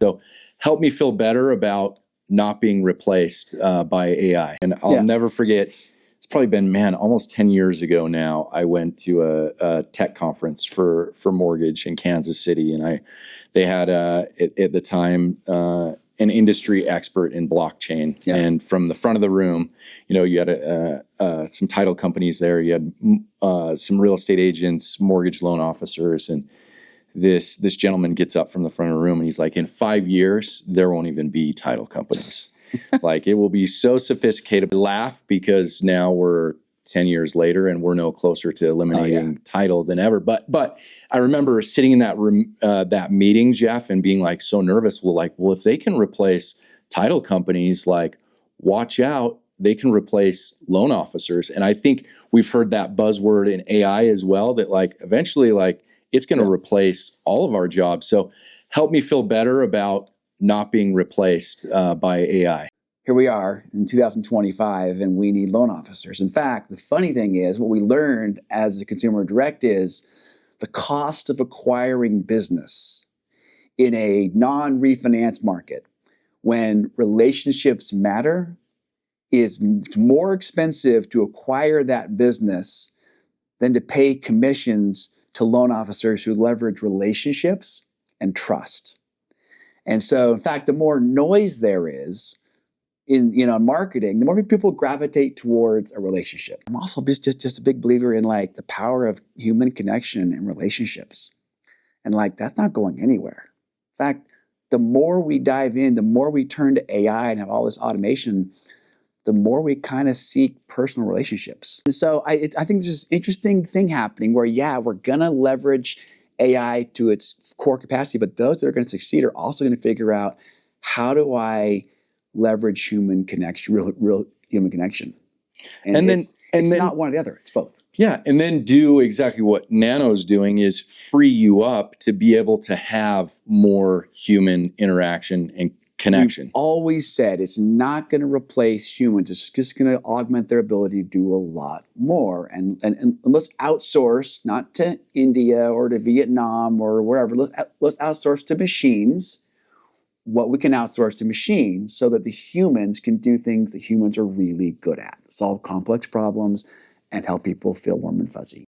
So help me feel better about not being replaced by AI. And I'll never forget, it's probably been, man, almost 10 years ago now. I went to a tech conference for mortgage in Kansas City, and they had at the time an industry expert in blockchain. Yeah. And from the front of the room, you had some title companies there. You had some real estate agents, mortgage loan officers, and this gentleman gets up from the front of the room and he's like, in 5 years, there won't even be title companies. Like, it will be so sophisticated. I laugh because now we're 10 years later and we're no closer to eliminating title than ever. But I remember sitting in that room, that meeting, Jeff, and being like so nervous. Well, if they can replace title companies, like, watch out, they can replace loan officers. And I think we've heard that buzzword in AI as well, that like eventually, like, it's going to replace all of our jobs. So help me feel better about not being replaced by AI. Here we are in 2025, and we need loan officers. In fact, the funny thing is, what we learned as a consumer direct is the cost of acquiring business in a non-refinance market, when relationships matter, is more expensive to acquire that business than to pay commissions to loan officers who leverage relationships and trust. And so, in fact, the more noise there is in marketing, the more people gravitate towards a relationship. I'm also just a big believer in like the power of human connection and relationships. And like, that's not going anywhere. In fact, the more we dive in, the more we turn to AI and have all this automation, the more we kind of seek personal relationships. And so I think there's this interesting thing happening where, we're going to leverage AI to its core capacity, but those that are going to succeed are also going to figure out, how do I leverage human connection, real human connection? And then it's not one or the other, it's both. Yeah, and then do exactly what Nano's doing, is free you up to be able to have more human interaction and connection. We've always said it's not going to replace humans. It's just going to augment their ability to do a lot more. And let's outsource, not to India or to Vietnam or wherever. Let's outsource to machines what we can outsource to machines, so that the humans can do things that humans are really good at: solve complex problems and help people feel warm and fuzzy.